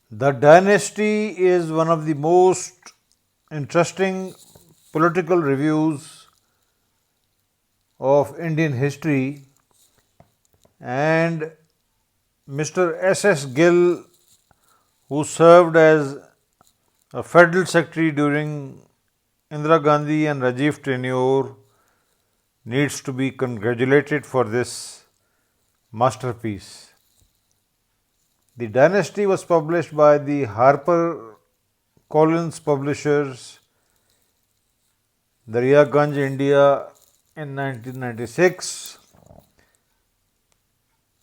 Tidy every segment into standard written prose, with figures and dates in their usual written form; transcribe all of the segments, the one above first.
The dynasty is one of the most interesting political reviews of Indian history, and Mr. S. Gill, who served as a federal secretary during Indira Gandhi and Rajiv tenure, needs to be congratulated for this masterpiece. The Dynasty was published by the HarperCollins Publishers, Daryaganj, India in 1996.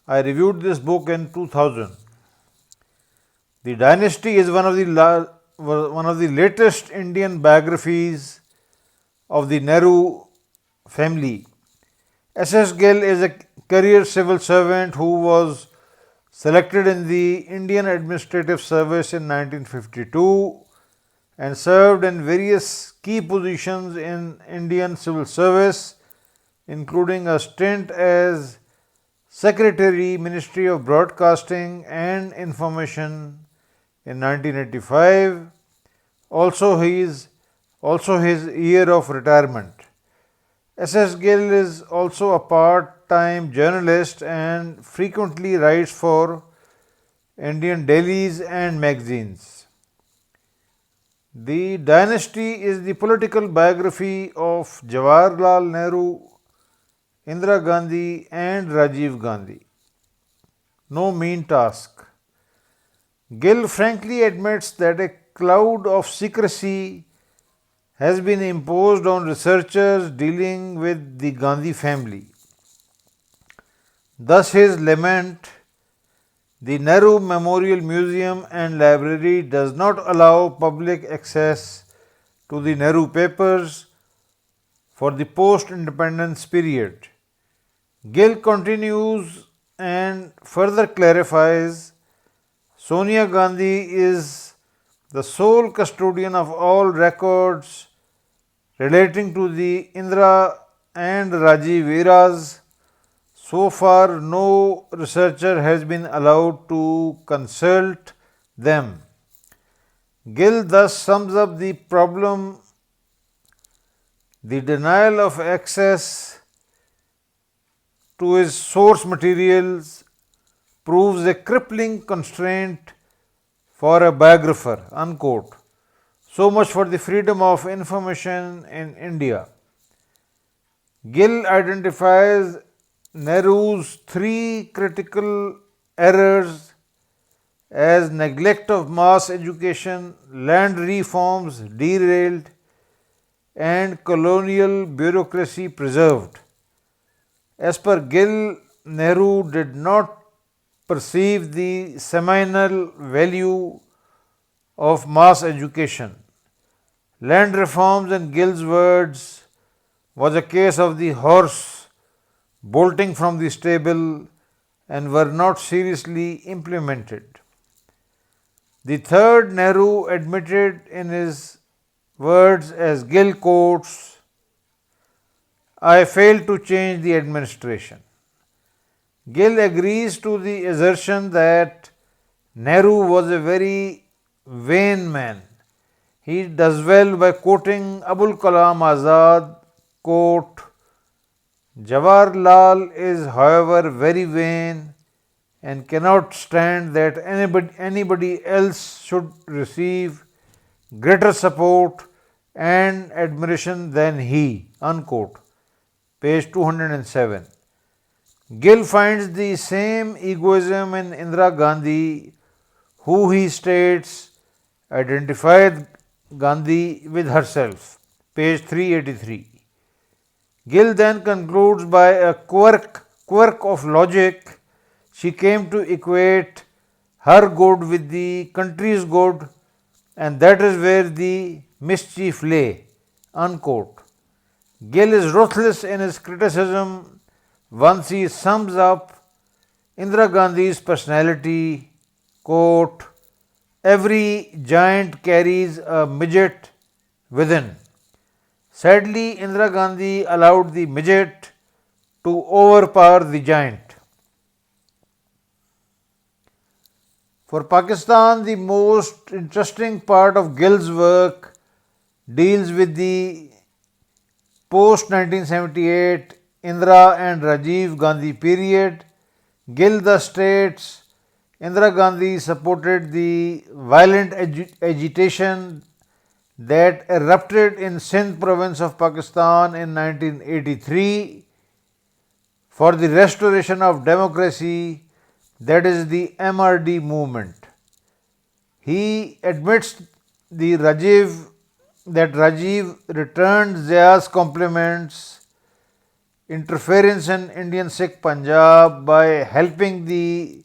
I reviewed this book in 2000. The Dynasty is one of the latest Indian biographies of the Nehru family. S. Gill is a career civil servant who was selected in the Indian Administrative Service in 1952 and served in various key positions in Indian civil service, including a stint as Secretary, Ministry of Broadcasting and Information in 1985, also his year of retirement. S. Gill is also a part-time journalist and frequently writes for Indian dailies and magazines. The Dynasty is the political biography of Jawaharlal Nehru, Indira Gandhi and Rajiv Gandhi. No mean task. Gill frankly admits that a cloud of secrecy has been imposed on researchers dealing with the Gandhi family. Thus his lament, the Nehru Memorial Museum and Library does not allow public access to the Nehru papers for the post-independence period. Gill continues and further clarifies, Sonia Gandhi is the sole custodian of all records relating to the Indira and Rajiv eras. So far, no researcher has been allowed to consult them. Gill thus sums up the problem: the denial of access to his source materials proves a crippling constraint for a biographer, unquote. So much for the freedom of information in India. Gill identifies Nehru's three critical errors as neglect of mass education, land reforms derailed, and colonial bureaucracy preserved. As per Gill, Nehru did not perceive the seminal value of mass education. Land reforms, in Gill's words, was a case of the horse bolting from the stable and were not seriously implemented. The third, Nehru admitted in his words, as Gill quotes, I failed to change the administration. Gill agrees to the assertion that Nehru was a very vain man. He does well by quoting Abul Kalam Azad, quote, Jawaharlal is however very vain and cannot stand that anybody else should receive greater support and admiration than he, unquote. Page 207. Gill finds the same egoism in Indira Gandhi, who he states identified Gandhi with herself. Page 383. Gill then concludes by a quirk of logic. She came to equate her good with the country's good, and that is where the mischief lay, unquote. Gill is ruthless in his criticism once he sums up Indira Gandhi's personality, quote, every giant carries a midget within. Sadly, Indira Gandhi allowed the midget to overpower the giant. For Pakistan, the most interesting part of Gill's work deals with the post 1978 Indira and Rajiv Gandhi period. Gill thus states Indira Gandhi supported the violent agitation that erupted in Sindh province of Pakistan in 1983 for the restoration of democracy, that is the MRD movement. He admits that Rajiv returned Zia's compliments, interference in Indian Sikh Punjab by helping the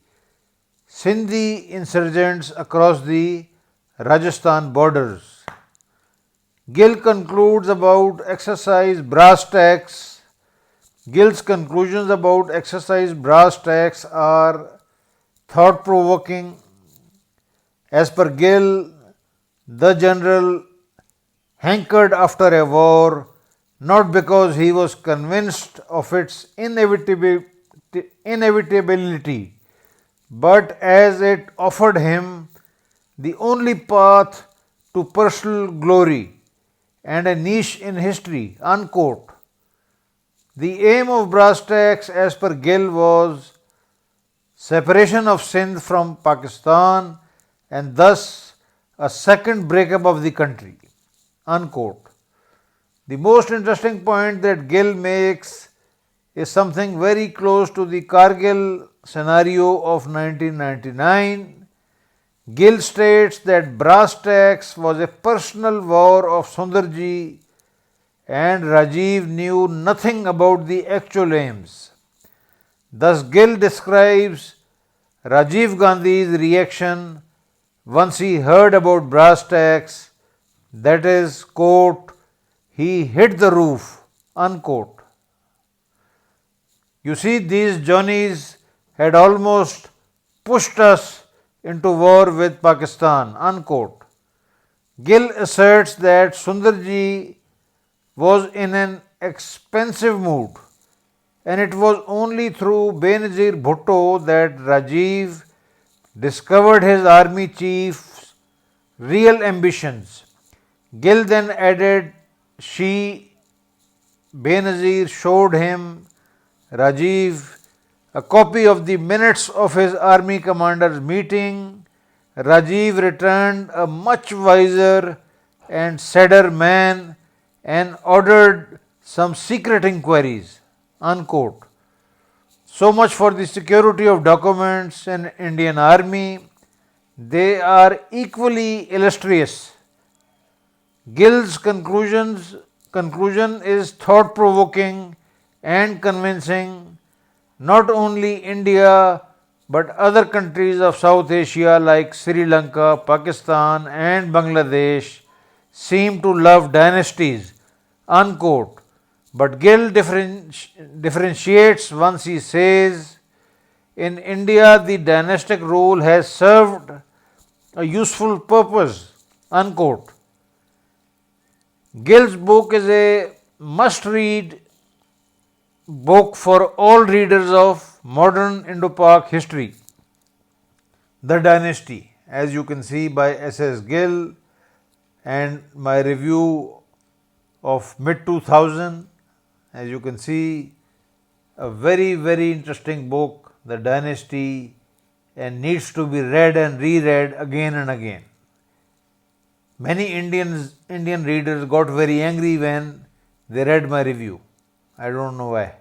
Sindhi insurgents across the Rajasthan borders. Gill concludes about exercise brass tacks. Gill's conclusions about exercise brass tacks are thought provoking. As per Gill, the general hankered after a war not because he was convinced of its inevitability, but as it offered him the only path to personal glory and a niche in history. Unquote. The aim of brass tacks, as per Gill, was separation of Sindh from Pakistan and thus a second breakup of the country. Unquote. The most interesting point that Gill makes is something very close to the Kargil scenario of 1999. Gill states that brass tacks was a personal war of Sundarji and Rajiv knew nothing about the actual aims. Thus, Gill describes Rajiv Gandhi's reaction once he heard about brass tacks, that is, quote, he hit the roof, unquote. You see, these Johnnies had almost pushed us into war with Pakistan, unquote. Gill asserts that Sundarji was in an expensive mood, and it was only through Benazir Bhutto that Rajiv discovered his army chief's real ambitions. Gill then added, Benazir showed him, Rajiv, a copy of the minutes of his army commander's meeting. Rajiv returned a much wiser and sadder man and ordered some secret inquiries, unquote. So much for the security of documents in Indian army. They are equally illustrious. Gill's conclusion is thought provoking and convincing. Not only India but other countries of South Asia like Sri Lanka, Pakistan, and Bangladesh seem to love dynasties, unquote. But Gill differentiates once he says, in India the dynastic rule has served a useful purpose, unquote. Gill's book is a must-read book for all readers of modern Indo-Pak history. The Dynasty, as you can see by S.S. Gill, and my review of mid-2000, as you can see, a very, very interesting book, The Dynasty, and needs to be read and reread again and again. Many Indian readers got very angry when they read my review. I don't know why.